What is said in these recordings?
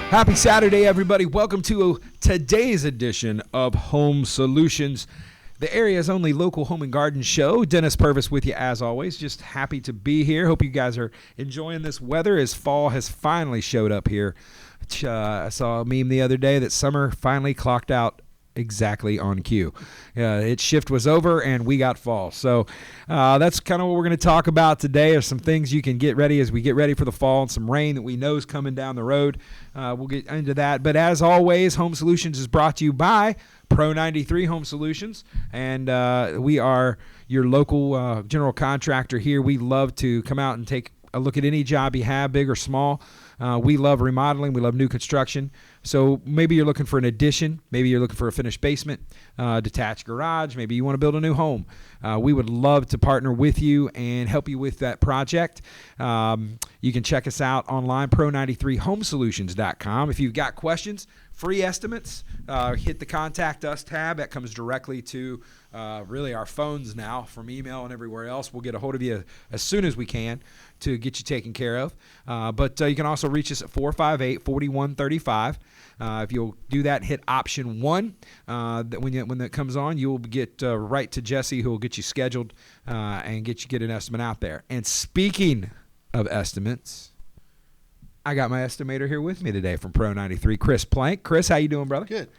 Happy Saturday, everybody. Welcome to today's edition of Home Solutions, the area's only local home and garden show. Dennis Purvis with you as always. Just happy to be here. Hope you guys are enjoying this weather as fall has finally showed up here. I saw a meme the other day that summer finally clocked out exactly on cue. Its shift was over and we got fall. So that's kind of what we're going to talk about today. There's some things you can get ready as we get ready for the fall and some rain that we know is coming down the road. We'll get into that. But as always, Home Solutions is brought to you by Pro 93 Home Solutions. And we are your local general contractor here. We love to come out and take a look at any job you have, big or small. We love remodeling. We love new construction. So maybe you're looking for an addition. Maybe you're looking for a finished basement, detached garage. Maybe you want to build a new home. We would love to partner with you and help you with that project. You can check us out online, pro93homesolutions.com. If you've got questions, free estimates, hit the Contact Us tab. That comes directly to really our phones now from email and everywhere else. We'll get a hold of you as soon as we can to get you taken care of. But you can also reach us at 458-4135. If you'll do that, hit option 1. When that comes on, you'll get right to Jesse, who will get you scheduled and get an estimate out there. And speaking of estimates, I got my estimator here with me today from Pro 93, Chris Plank. Chris, how you doing, brother? Good.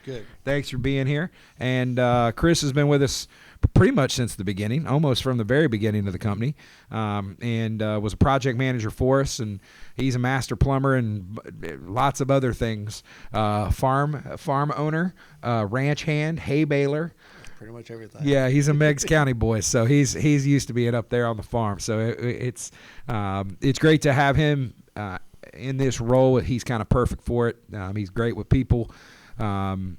Thanks for being here. And Chris has been with us pretty much since the beginning, almost from the very beginning of the company, and was a project manager for us. And he's a master plumber and lots of other things. Farm owner, ranch hand, hay baler. Pretty much everything. Yeah, he's a Meigs County boy, so he's used to being up there on the farm. So it's great to have him in this role. He's kind of perfect for it. He's great with people. And,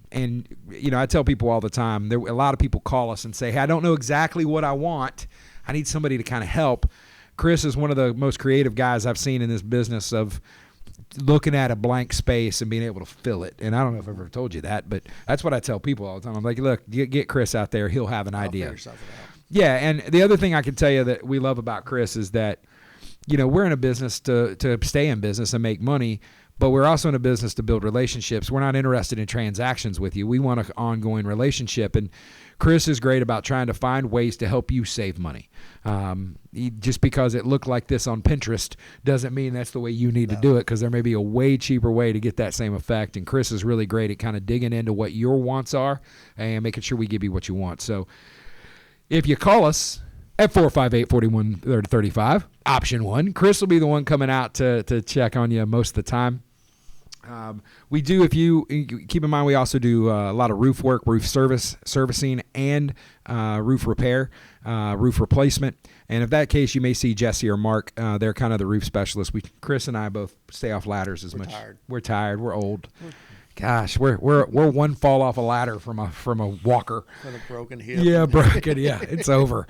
I tell people all the time, a lot of people call us and say, hey, I don't know exactly what I want. I need somebody to kind of help. Chris is one of the most creative guys I've seen in this business of looking at a blank space and being able to fill it. And I don't know if I've ever told you that, but that's what I tell people all the time. I'm like, look, get Chris out there. He'll have an idea. Figure something out. Yeah, and the other thing I can tell you that we love about Chris is that, we're in a business to stay in business and make money, but we're also in a business to build relationships. We're not interested in transactions with you. We want an ongoing relationship. And Chris is great about trying to find ways to help you save money. Just because it looked like this on Pinterest doesn't mean that's the way you need to do it, because there may be a way cheaper way to get that same effect. And Chris is really great at kind of digging into what your wants are and making sure we give you what you want. So if you call us at 458-4135, option 1, Chris will be the one coming out to check on you most of the time. We do, if you keep in mind, we also do a lot of roof work, roof servicing, and roof repair, roof replacement. And if that case, you may see Jesse or Mark. They're kind of the roof specialists. Chris and I both stay off ladders as much. Tired. We're tired. We're old. Gosh, we're one fall off a ladder from a walker. With a broken hip. Yeah, broken. Yeah, it's over.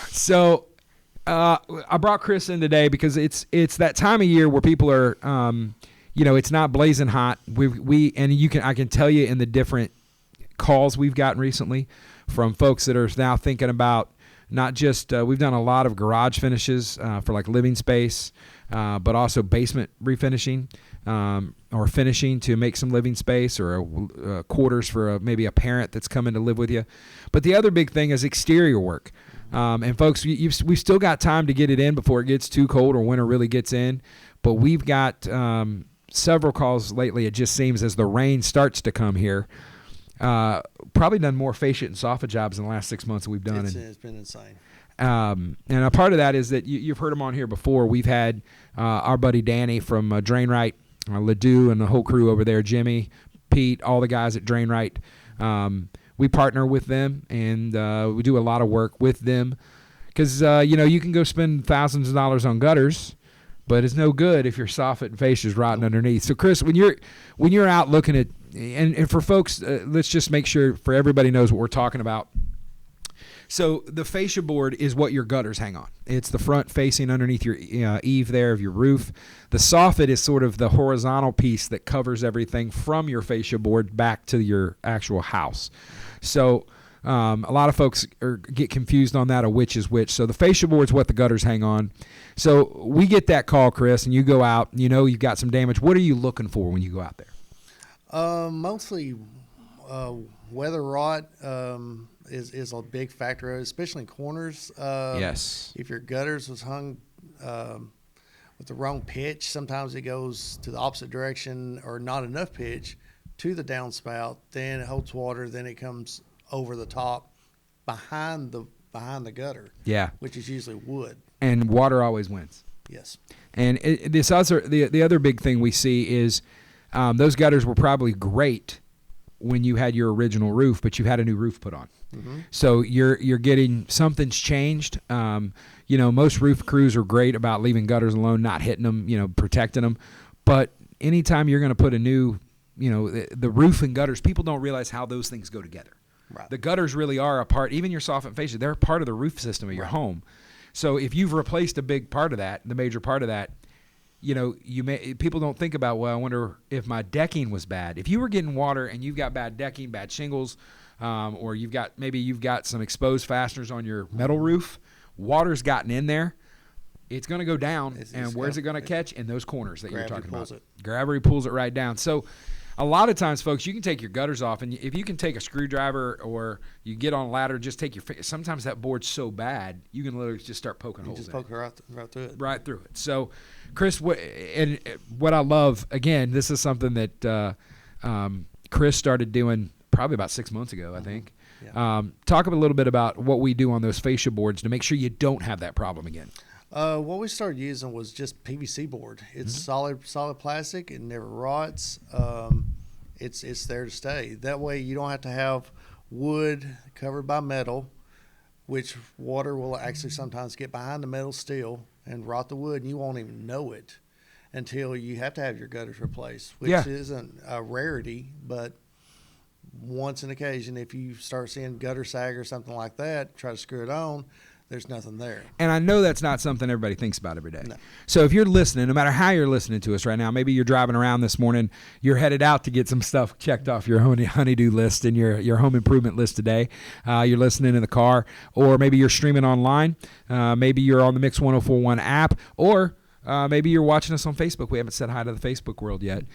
So I brought Chris in today because it's that time of year where people are, it's not blazing hot. I can tell you in the different calls we've gotten recently from folks that are now thinking about not just we've done a lot of garage finishes for like living space, but also basement refinishing. Or finishing to make some living space, or quarters for maybe a parent that's coming to live with you. But the other big thing is exterior work. And folks, we've still got time to get it in before it gets too cold or winter really gets in. But we've got several calls lately. It just seems as the rain starts to come here. Probably done more fascia and soffit jobs in the last 6 months than we've done. It's been insane. And a part of that is that you've heard him on here before. We've had our buddy Danny from Drainright, Ledoux, and the whole crew over there, Jimmy, Pete, all the guys at Drainright. We partner with them, and we do a lot of work with them because, you can go spend thousands of dollars on gutters, but it's no good if your soffit and fascia is rotting underneath. So, Chris, when you're out looking at, and for folks, let's just make sure for everybody knows what we're talking about. So the fascia board is what your gutters hang on. It's the front facing underneath your eave there of your roof. The soffit is sort of the horizontal piece that covers everything from your fascia board back to your actual house. So a lot of folks get confused on that of which is which. So the fascia board is what the gutters hang on. So we get that call, Chris, and you go out, you've got some damage. What are you looking for when you go out there? Mostly weather rot is a big factor, especially in corners. Yes. If your gutters was hung with the wrong pitch, sometimes it goes to the opposite direction or not enough pitch to the downspout. Then it holds water. Then it comes over the top behind the gutter. Yeah. Which is usually wood. And water always wins. Yes. And the other big thing we see is those gutters were probably great when you had your original roof, but you had a new roof put on. Mm-hmm. So you're getting something's changed. Most roof crews are great about leaving gutters alone, not hitting them, protecting them. But anytime you're going to put a new, the roof and gutters, people don't realize how those things go together. Right. The gutters really are a part, even your soffit fascia, they're part of the roof system of your home. So if you've replaced a big part of that, the major part of that, people don't think about, well, I wonder if my decking was bad. If you were getting water and you've got bad decking, bad shingles, or you've got some exposed fasteners on your metal roof, water's gotten in there, it's going to go down. And where's it going to catch? In those corners that you're talking about. Gravity pulls it right down. So a lot of times, folks, you can take your gutters off, and if you can take a screwdriver or you get on a ladder, just take your finger. Sometimes that board's so bad, you can literally just start poking holes in it. Just poke right through it. Right through it. So, Chris, what I love, again, this is something that Chris started doing probably about 6 months ago, I think. Yeah. Talk a little bit about what we do on those fascia boards to make sure you don't have that problem again. What we started using was just PVC board. It's solid plastic. It never rots. It's there to stay. That way you don't have to have wood covered by metal, which water will actually sometimes get behind the metal steel and rot the wood, and you won't even know it until you have to have your gutters replaced, which isn't a rarity, but once an occasion, if you start seeing gutter sag or something like that, try to screw it on, there's nothing there. And I know that's not something everybody thinks about every day. No. So if you're listening, no matter how you're listening to us right now, maybe you're driving around this morning, you're headed out to get some stuff checked off your honeydew list and your home improvement list today. You're listening in the car, or maybe you're streaming online. Maybe you're on the Mix 1041 app, or maybe you're watching us on Facebook. We haven't said hi to the Facebook world yet.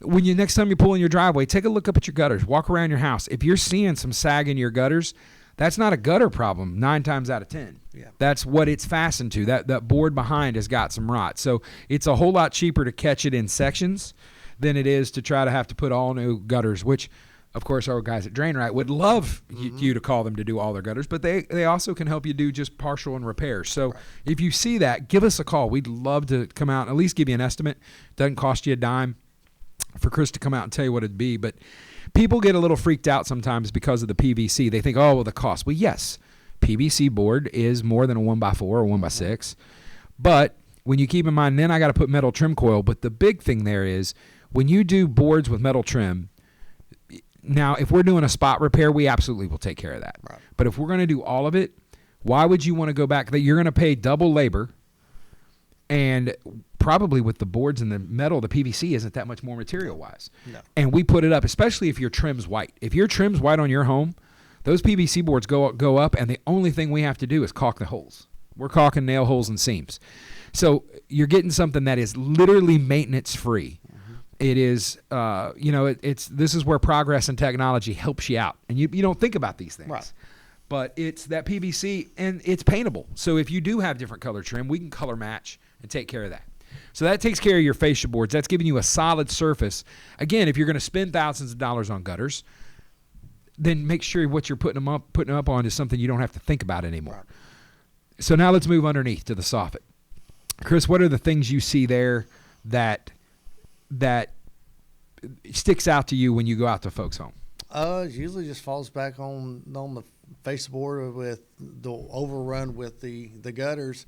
Next time you pull in your driveway, take a look up at your gutters. Walk around your house. If you're seeing some sag in your gutters, that's not a gutter problem 9 times out of 10. Yeah. That's what it's fastened to. That board behind has got some rot. So it's a whole lot cheaper to catch it in sections than it is to try to have to put all new gutters, which, of course, our guys at DrainRight would love you to call them to do all their gutters, but they also can help you do just partial and repairs. So if you see that, give us a call. We'd love to come out and at least give you an estimate. Doesn't cost you a dime for Chris to come out and tell you what it'd be, but people get a little freaked out sometimes because of the PVC. They think, oh, well, the cost. Well, yes, PVC board is more than a 1x4 or 1x6. But when you keep in mind, then I got to put metal trim coil. But the big thing there is when you do boards with metal trim, now if we're doing a spot repair, we absolutely will take care of that. Right. But if we're going to do all of it, why would you want to go back? That you're going to pay double labor, and probably with the boards and the metal, the PVC isn't that much more material-wise. No. And we put it up, especially if your trim's white. If your trim's white on your home, those PVC boards go up, and the only thing we have to do is caulk the holes. We're caulking nail holes and seams. So you're getting something that is literally maintenance-free. It is, this is where progress and technology helps you out. And you don't think about these things. Right. But it's that PVC, and it's paintable. So if you do have different color trim, we can color match and take care of that. So that takes care of your fascia boards. That's giving you a solid surface. Again, if you're going to spend thousands of dollars on gutters, then make sure what you're putting them up on is something you don't have to think about anymore. Right. So now let's move underneath to the soffit. Chris, what are the things you see there that sticks out to you when you go out to folks' home? It usually just falls back on the fascia board with the overrun with the gutters.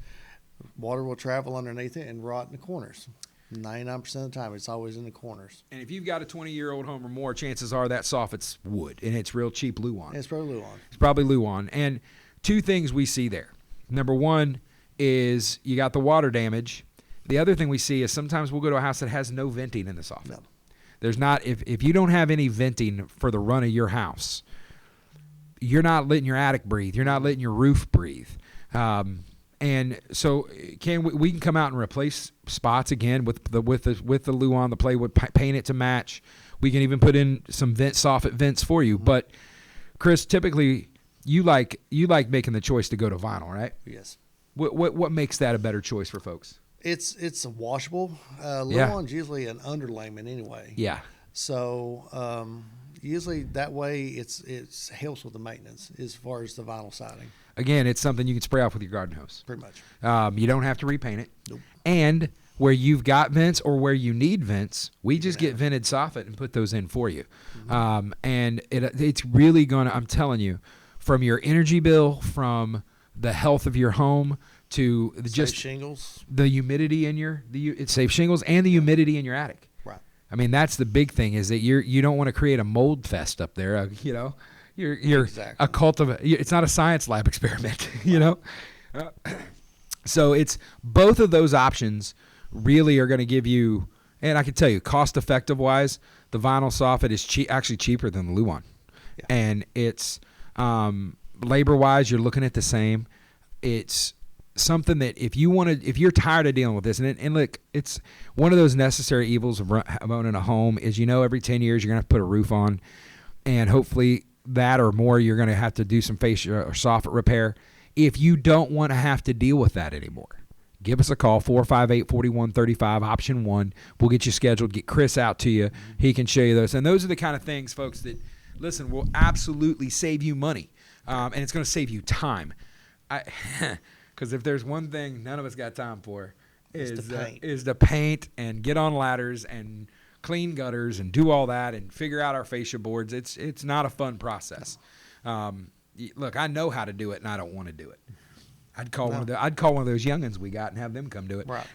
Water will travel underneath it and rot in the corners. 99% of the time, it's always in the corners. And if you've got a 20-year-old home or more, chances are that soffit's wood, and it's real cheap Luan. It's probably Luan. It's probably Luan. And two things we see there. Number one is you got the water damage. The other thing we see is sometimes we'll go to a house that has no venting in the soffit. No. There's not, if you don't have any venting for the run of your house, you're not letting your attic breathe. You're not letting your roof breathe. And so we can come out and replace spots again with the Luan, the plywood, paint it to match. We can even put in some soffit vents for you. But Chris, typically you like making the choice to go to vinyl, right? Yes. What makes that a better choice for folks? It's a washable. Luan's usually an underlayment anyway. Yeah. So usually that way it helps with the maintenance as far as the vinyl siding. Again, it's something you can spray off with your garden hose. Pretty much. You don't have to repaint it. Nope. And where you've got vents or where you need vents, we just get vented soffit and put those in for you. And it's really gonna, I'm telling you, from your energy bill, from the health of your home, to just shingles, the humidity in it saves shingles and the humidity in your attic. Right. I mean, that's the big thing, is that you don't want to create a mold fest up there. You're exactly. It's not a science lab experiment. So it's both of those options really are going to give you, and I can tell you, cost effective wise, the vinyl soffit is actually cheaper than the Luan, and it's labor wise, you're looking at the same. It's something that if you're tired of dealing with this, and look, it's one of those necessary evils of owning a home is, every 10 years you're going to have to put a roof on, and hopefully that or more, you're going to have to do some fascia or soffit repair. If you don't want to have to deal with that anymore, give us a call, 458-4135, option 1. We'll get you scheduled, get Chris out to you. He can show you those. And those are the kind of things, folks, that, listen, will absolutely save you money, and it's going to save you time. Because if there's one thing none of us got time for, is to paint and get on ladders and clean gutters and do all that and figure out our fascia boards. It's not a fun process. Look, I know how to do it, and I don't want to do it. I'd call one of those youngins we got and have them come do it. Right.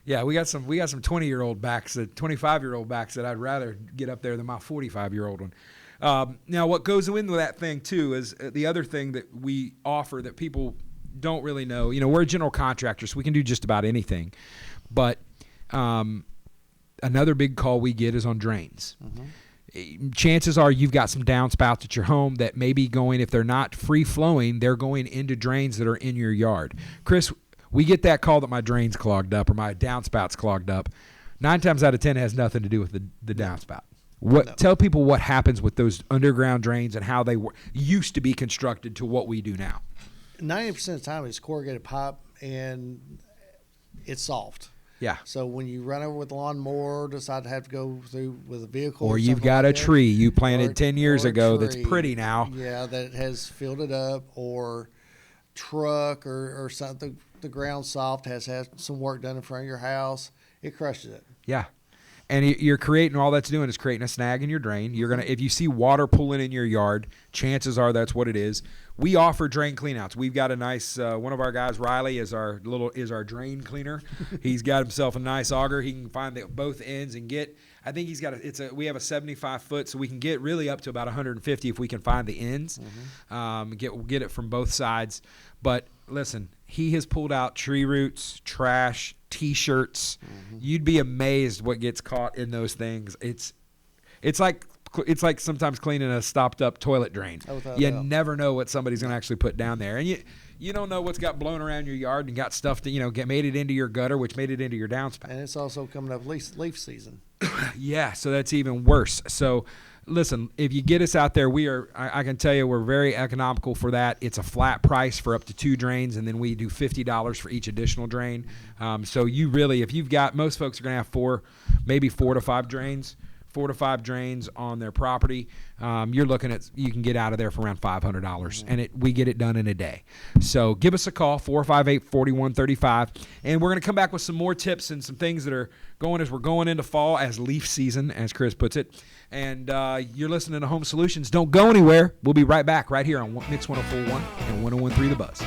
We got some 20-year-old backs, 25-year-old backs that I'd rather get up there than my 45-year-old one. Now, what goes into that thing, too, is the other thing that we offer that people don't really know. We're a general contractor, so we can do just about anything. But another big call we get is on drains. Chances are you've got some downspouts at your home that may be going, if they're not free-flowing, they're going into drains that are in your yard. Chris, we get that call that my drain's clogged up or my downspout's clogged up. 9 times out of 10, it has nothing to do with the downspout. Tell people what happens with those underground drains and how they used to be constructed to what we do now. 90% of the time it's corrugated pipe and it's soft. Yeah. So when you run over with a lawnmower, decide to have to go through with a vehicle, or you've got a tree you planted 10 years ago that's pretty now. Yeah, that has filled it up, or truck or something. The ground soft has had some work done in front of your house. It crushes it. Yeah. And you're creating, all that's doing is creating a snag in your drain. You're if you see water pulling in your yard, chances are that's what it is. We offer drain cleanouts. We've got a nice one of our guys, Riley, is our drain cleaner. He's got himself a nice auger. He can find both ends and get. I think he's got we have a 75 foot, so we can get really up to about 150 if we can find the ends. Get it from both sides. But listen, he has pulled out tree roots, trash, T-shirts. You'd be amazed what gets caught in those things. It's like sometimes cleaning a stopped up toilet drain. You never know what somebody's going to actually put down there, and you don't know what's got blown around your yard and got stuff that made it into your gutter, which made it into your downspout. And it's also coming up leaf season. Yeah, so that's even worse. So listen, if you get us out there, I can tell you we're very economical for that. It's a flat price for up to 2 drains, and then we do $50 for each additional drain. So you really, if you've got, most folks are going to have maybe 4 to 5 drains. 4 to 5 drains on their property. You're looking at, you can get out of there for around $500, and we get it done in a day. So give us a call, 458-4135, and we're going to come back with some more tips and some things that are going as we're going into fall, as leaf season, as Chris puts it. And you're listening to Home Solutions. Don't go anywhere. We'll be right back right here on Mix 104.1 and 101.3 The Buzz.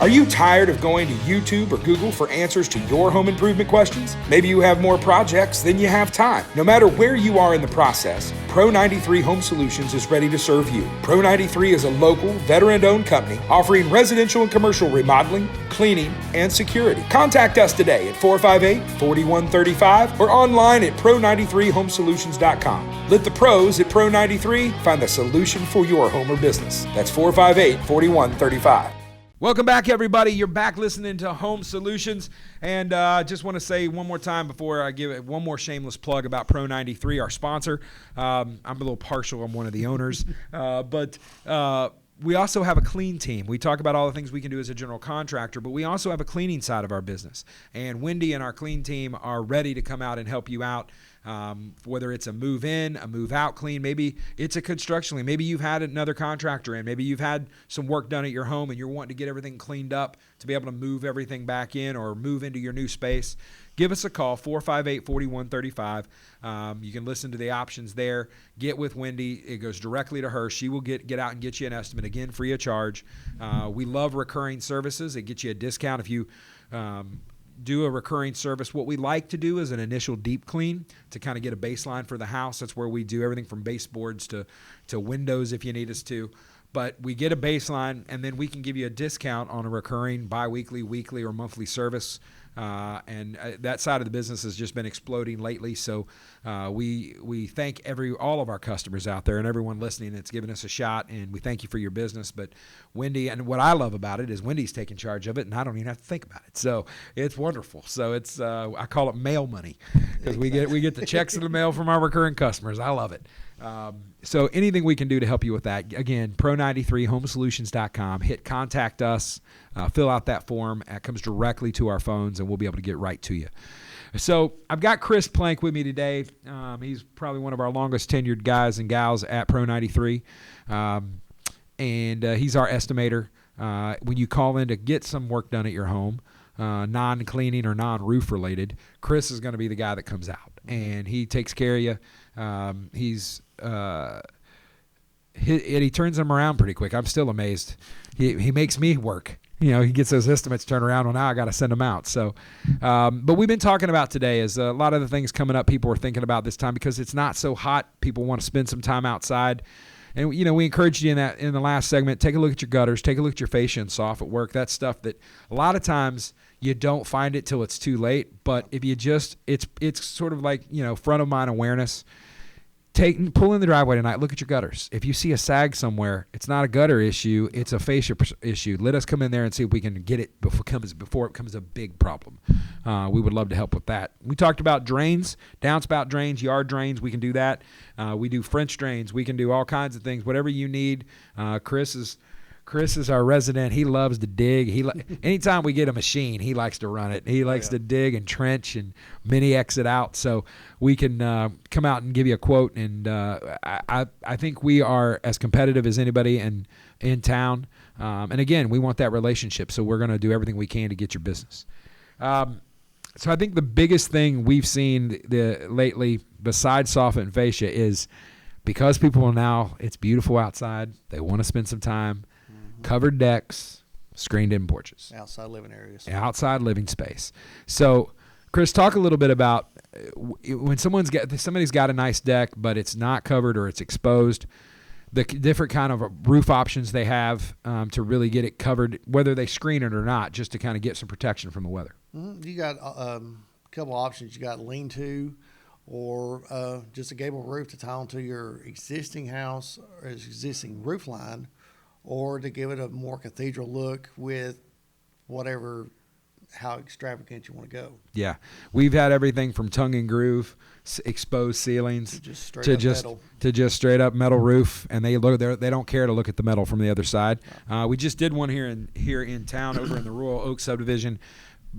Are you tired of going to YouTube or Google for answers to your home improvement questions? Maybe you have more projects than you have time. No matter where you are in the process, Pro 93 Home Solutions is ready to serve you. Pro 93 is a local, veteran-owned company offering residential and commercial remodeling, cleaning, and security. Contact us today at 458-4135 or online at pro93homesolutions.com. Let the pros at Pro 93 find the solution for your home or business. That's 458-4135. Welcome back, everybody. You're back listening to Home Solutions. And just want to say one more time before I give it one more shameless plug about Pro 93, our sponsor. I'm a little partial. I'm one of the owners. But we also have a clean team. We talk about all the things we can do as a general contractor, but we also have a cleaning side of our business. And Wendy and our clean team are ready to come out and help you out. Whether it's a move in, a move out clean, maybe it's a construction clean. Maybe you've had another contractor in. Maybe you've had some work done at your home and you're wanting to get everything cleaned up to be able to move everything back in or move into your new space. Give us a call, 458-4135. You can listen to the options there. Get with Wendy. It goes directly to her. She will get out and get you an estimate, again, free of charge. We love recurring services. It gets you a discount if you do a recurring service. What we like to do is an initial deep clean to kind of get a baseline for the house. That's where we do everything from baseboards to windows if you need us to. But we get a baseline, and then we can give you a discount on a recurring biweekly, weekly, or monthly service. And that side of the business has just been exploding lately. So we thank all of our customers out there and everyone listening that's given us a shot, and we thank you for your business. But Wendy, and what I love about it is Wendy's taking charge of it, and I don't even have to think about it. So it's wonderful. So it's I call it mail money because we get the checks in the mail from our recurring customers. I love it. So anything we can do to help you with that, again, pro93homesolutions.com. Hit contact us, fill out that form. It comes directly to our phones, and we'll be able to get right to you. So I've got Chris Plank with me today. He's probably one of our longest tenured guys and gals at Pro 93, and he's our estimator. When you call in to get some work done at your home, non-cleaning or non-roof related, Chris is going to be the guy that comes out, and he takes care of you. He turns them around pretty quick. I'm still amazed. He makes me work. You know, he gets those estimates turned around. Well, now I got to send them out. So, but we've been talking about today is a lot of the things coming up people are thinking about this time because it's not so hot. People want to spend some time outside. And, you know, we encouraged you in the last segment, take a look at your gutters, take a look at your fascia and Soffit work. That's stuff that a lot of times you don't find it till it's too late. But if you just, it's sort of like, you know, front of mind awareness. Pull in the driveway tonight. Look at your gutters. If you see a sag somewhere, it's not a gutter issue. It's a fascia issue. Let us come in there and see if we can get it before it becomes a big problem. We would love to help with that. We talked about drains, downspout drains, yard drains. We can do that. We do French drains. We can do all kinds of things. Whatever you need. Chris is our resident. He loves to dig. Anytime we get a machine, he likes to run it. He likes to dig and trench and mini exit out. So we can come out and give you a quote. And I think we are as competitive as anybody in town. And again, we want that relationship. So we're going to do everything we can to get your business. So I think the biggest thing we've seen lately, besides Soffit and fascia, is because people are now, it's beautiful outside. They want to spend some time. Covered decks, screened-in porches. Outside living areas. Outside living space. So, Chris, talk a little bit about when somebody's got a nice deck, but it's not covered or it's exposed, the different kind of roof options they have to really get it covered, whether they screen it or not, just to kind of get some protection from the weather. You got a couple options. You got lean-to or just a gable roof to tie onto your existing house or existing roof line, or to give it a more cathedral look with how extravagant you want to go. Yeah. We've had everything from tongue and groove, exposed ceilings, to just straight up metal roof, and they don't care to look at the metal from the other side. We just did one here in town over in the Royal Oak subdivision.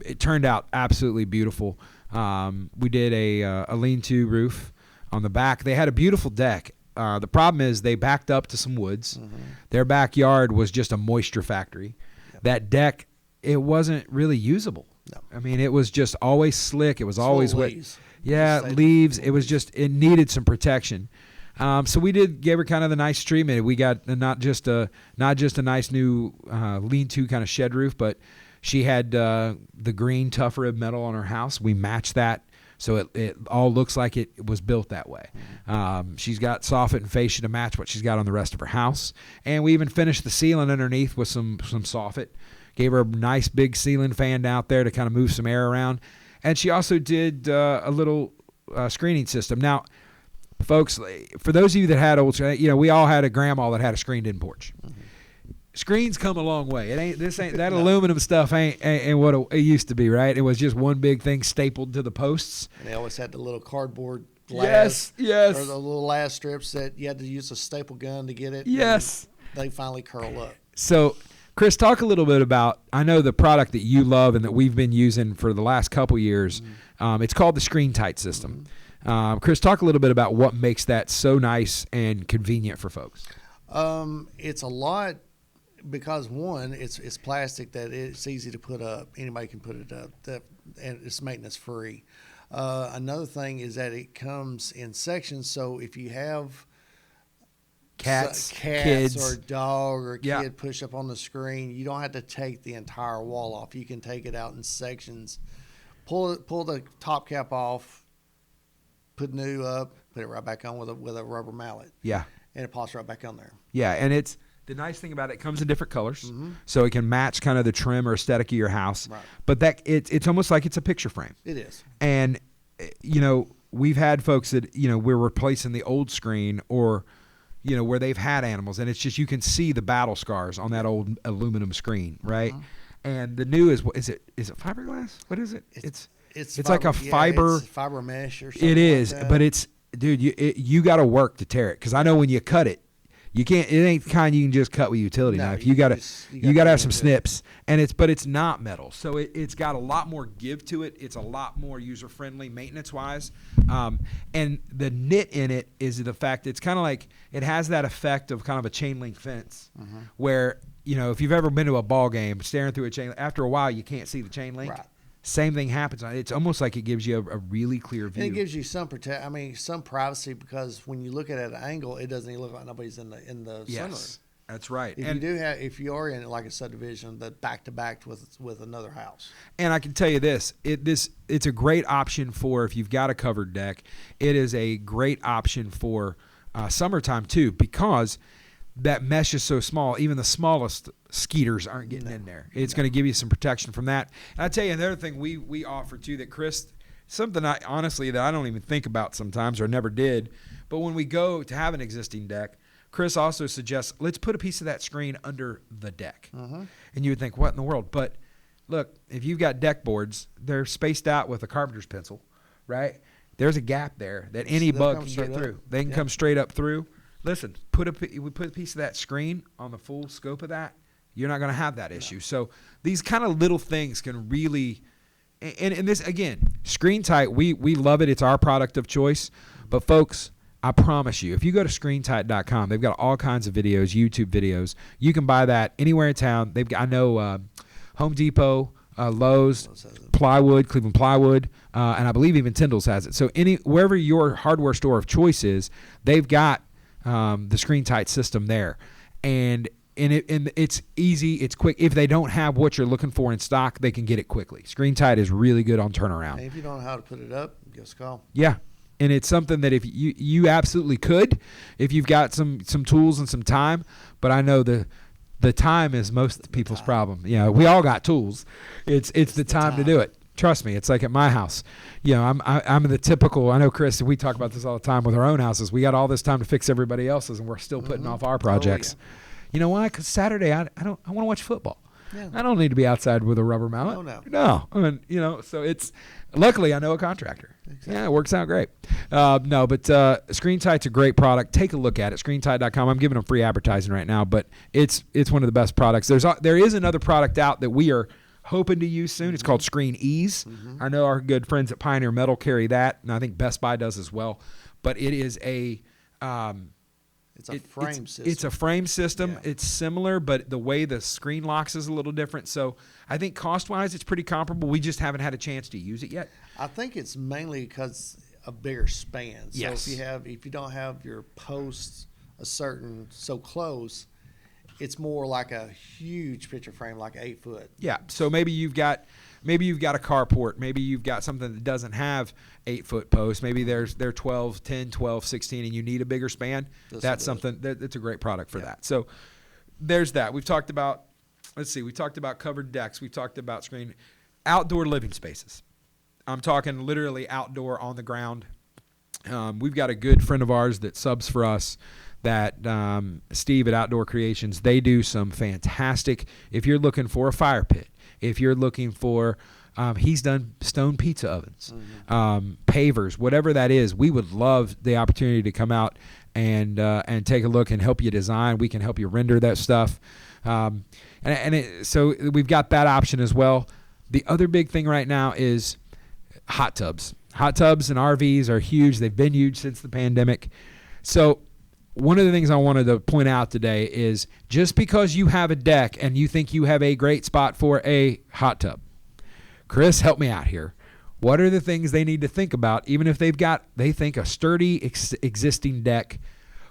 It turned out absolutely beautiful. We did a lean-to roof on the back. They had a beautiful deck. The problem is they backed up to some woods. Mm-hmm. Their backyard was just a moisture factory. Yep. That deck, it wasn't really usable. No. I mean, it was just always slick. It was always wet. Yeah, leaves. It was just, it needed some protection. So we gave her kind of the nice treatment. We got not just a nice new lean-to kind of shed roof, but she had the green tough rib metal on her house. We matched that. So it all looks like it was built that way. She's got Soffit and fascia to match what she's got on the rest of her house. And we even finished the ceiling underneath with some Soffit. Gave her a nice big ceiling fan out there to kind of move some air around. And she also did a little screening system. Now, folks, for those of you that had we all had a grandma that had a screened-in porch. Mm-hmm. screens come a long way. Ain't that aluminum stuff ain't what it used to be, right? It was just one big thing stapled to the posts. And they always had the little cardboard glass. Yes. Or the little last strips that you had to use a staple gun to get it. Yes. They finally curl up. So, Chris, talk a little bit about, I know the product that you love and that we've been using for the last couple years. It's called the Screen Tight system. Chris, talk a little bit about what makes that so nice and convenient for folks. It's a lot because, one, it's plastic that it's easy to put up. Anybody can put it up. And it's maintenance free. Another thing is that it comes in sections, so if you have Cats, kids, kids, or a dog or a kid push up on the screen, you don't have to take the entire wall off. You can take it out in sections, pull the top cap off, put new up, put it right back on with a rubber mallet. Yeah. And it pops right back on there. Yeah, and it's the nice thing about it comes in different colors, so it can match kind of the trim or aesthetic of your house. Right. But that it's almost like it's a picture frame. It is. And we've had folks that we're replacing the old screen or where they've had animals, and it's just you can see the battle scars on that old aluminum screen, right? And the new is it fiberglass? What is it? It's like a fiber. It's fiber mesh or something. It is, like that. but it's you got to work to tear it because I know when you cut it, you can't. It ain't the kind you can just cut with a utility knife. You got to have some snips, and it's not metal, so it's got a lot more give to it. It's a lot more user friendly maintenance wise, and the knit in it is the fact it's kind of like it has that effect of kind of a chain link fence, where if you've ever been to a ball game, staring through a chain, after a while you can't see the chain link. Right. Same thing happens. It's almost like it gives you a really clear view. And it gives you some some privacy because when you look at it at an angle, it doesn't even look like nobody's in the sunroom. That's right. If you are in like a subdivision that back to back with another house. And I can tell you this, it's a great option for if you've got a covered deck. It is a great option for summertime too because that mesh is so small. Even the smallest skeeters aren't getting in there. It's going to give you some protection from that. And I tell you another thing we offer too that Chris, something that I don't even think about sometimes or never did, but when we go to have an existing deck, Chris also suggests let's put a piece of that screen under the deck. And you would think, what in the world? But look, if you've got deck boards, they're spaced out with a carpenter's pencil, right? There's a gap there that any bug can get through. They can come straight up through. Listen, we put a piece of that screen on the full scope of that, you're not going to have that issue. So these kind of little things can really, and this, again, Screen Tight, we love it. It's our product of choice. But folks, I promise you, if you go to screentight.com, they've got all kinds of videos, YouTube videos. You can buy that anywhere in town. They've got, I know Home Depot, Lowe's, Plywood, Cleveland Plywood, and I believe even Tyndall's has it. So wherever your hardware store of choice is, they've got the Screen Tight system there, and it's easy, it's quick. If they don't have what you're looking for in stock, they can get it quickly. Screen Tight is really good on turnaround. And if you don't know how to put it up, give us a call. Yeah, and it's something that if you absolutely could, if you've got some tools and some time. But I know the time is most people's problem. We all got tools. It's the time to do it. Trust me, it's like at my house. I'm the typical. I know, Chris. We talk about this all the time with our own houses. We got all this time to fix everybody else's, and we're still putting off our projects. Oh, yeah. You know why? Because Saturday I want to watch football. Yeah. I don't need to be outside with a rubber mallet. No. I mean, so it's luckily I know a contractor. Exactly. Yeah, it works out great. But Screen Tight's a great product. Take a look at it. ScreenTight.com. I'm giving them free advertising right now, but it's one of the best products. There is another product out that we are hoping to use soon. It's called Screen Ease. I know our good friends at Pioneer Metal carry that, and I think Best Buy does as well. But it is it's a frame system. It's a frame system. Yeah. It's similar, but the way the screen locks is a little different. So I think cost-wise, it's pretty comparable. We just haven't had a chance to use it yet. I think it's mainly because of bigger spans. So Yes. if you don't have your posts so close, it's more like a huge picture frame, like 8 foot. Yeah. So maybe you've got a carport. Maybe you've got something that doesn't have 8-foot posts. Maybe they're 12, 10, 12, 16, and you need a bigger span. That's something that's a great product for that. So there's that. We've talked about, we talked about covered decks. We've talked about screen, outdoor living spaces. I'm talking literally outdoor on the ground. We've got a good friend of ours that subs for us that Steve at Outdoor Creations, they do some fantastic. If you're looking for a fire pit, if you're looking for, he's done stone pizza ovens, pavers, whatever that is. We would love the opportunity to come out and take a look and help you design. We can help you render that stuff. So we've got that option as well. The other big thing right now is hot tubs. Hot tubs and RVs are huge. They've been huge since the pandemic. So one of the things I wanted to point out today is just because you have a deck and you think you have a great spot for a hot tub, Chris, help me out here. What are the things they need to think about, even if they think a sturdy existing deck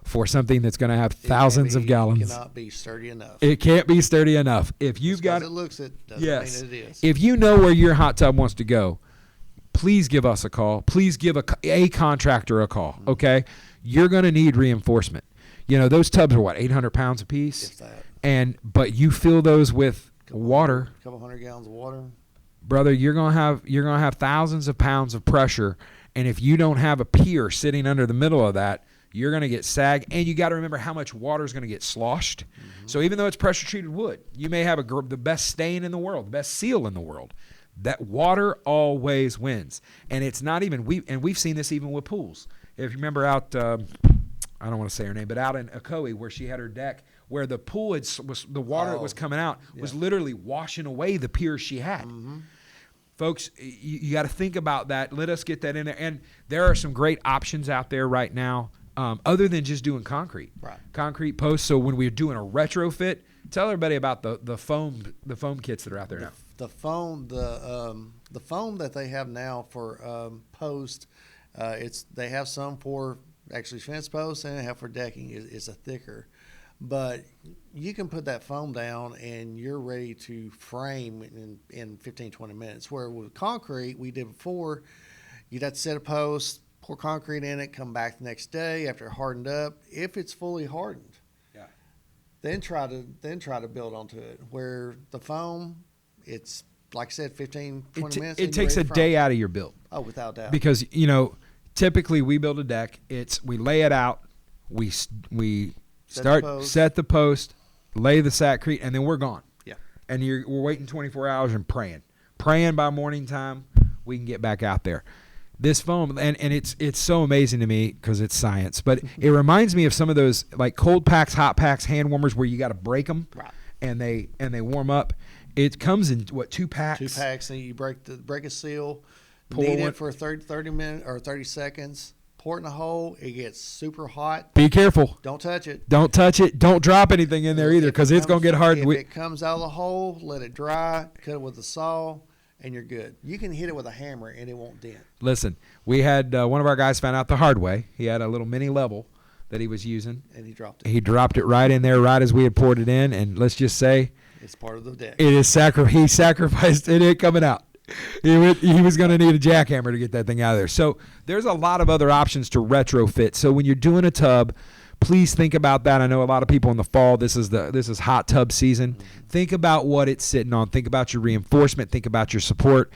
for something that's going to have thousands of gallons? It cannot be sturdy enough. It can't be sturdy enough. If you've got it looks it doesn't yes. mean it is. If you know where your hot tub wants to go, please give us a call. Please give a contractor a call, okay? You're going to need reinforcement. You know, those tubs are, 800 pounds a piece? If that. But you fill those with water. A couple hundred gallons of water. Brother, you're gonna have thousands of pounds of pressure, and if you don't have a pier sitting under the middle of that, you're gonna get sag, and you got to remember how much water is gonna get sloshed. So even though it's pressure treated wood, you may have the best stain in the world, the best seal in the world. That water always wins, and it's not even we've seen this even with pools. If you remember out, I don't want to say her name, but out in Ocoee where she had her deck, where the pool the water that was coming out was literally washing away the piers she had. Folks, you got to think about that. Let us get that in there. And there are some great options out there right now, other than just doing concrete. Right. Concrete posts. So when we're doing a retrofit, tell everybody about the foam kits that are out there now. The foam that they have now for post, they have some for actually fence posts and they have for decking. It's a thicker. But you can put that foam down and you're ready to frame in 15, 20 minutes. Where with concrete, we did before, you'd have to set a post, pour concrete in it, come back the next day after it hardened up. If it's fully hardened, then try to build onto it. Where the foam, it's like I said, 15, 20 minutes. It takes a day out of your build. Oh, without doubt. Because typically we build a deck. We lay it out, we set the post, lay the sackcrete, and then we're gone. Yeah. And we're waiting 24 hours and praying by morning time we can get back out there. This foam, and it's so amazing to me because it's science, but it reminds me of some of those like cold packs, hot packs, hand warmers where you got to break them, right, and they warm up. It comes in 2 packs? 2 packs, and you break a seal, Pour knead one- it for 30 minutes or 30 seconds. Pour it in a hole. It gets super hot. Be careful. Don't touch it. Don't touch it. Don't drop anything in there either because it's going to get hard. If it comes out of the hole, let it dry, cut it with a saw, and you're good. You can hit it with a hammer, and it won't dent. Listen, we had one of our guys found out the hard way. He had a little mini level that he was using. And he dropped it. He dropped it right in there right as we had poured it in, and let's just say It's part of the deck. it is he sacrificed it ain't coming out. He was going to need a jackhammer to get that thing out of there. So there's a lot of other options to retrofit. So when you're doing a tub, please think about that. I know a lot of people in the fall, this is hot tub season. Think about what it's sitting on. Think about your reinforcement. Think about your support.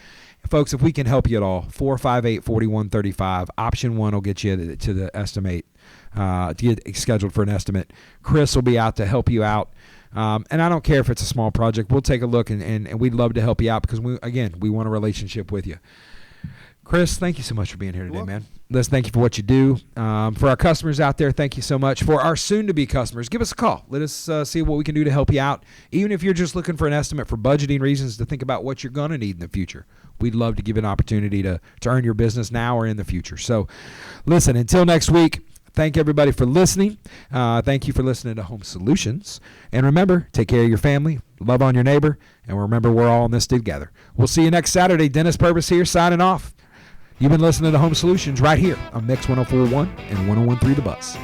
Folks, if we can help you at all, 458-4135. Option 1 will get you to the estimate, to get scheduled for an estimate. Chris will be out to help you out. And I don't care if it's a small project. We'll take a look, and we'd love to help you out because, we want a relationship with you. Chris, thank you so much for being here today, man. Let's thank you for what you do. For our customers out there, thank you so much. For our soon-to-be customers, give us a call. Let us see what we can do to help you out. Even if you're just looking for an estimate for budgeting reasons to think about what you're going to need in the future, we'd love to give you an opportunity to earn your business now or in the future. So, listen, until next week, thank everybody for listening. Thank you for listening to Home Solutions. And remember, take care of your family, love on your neighbor, and remember we're all in this together. We'll see you next Saturday. Dennis Purvis here, signing off. You've been listening to Home Solutions right here on Mix 104.1 and 101.3 The Buzz.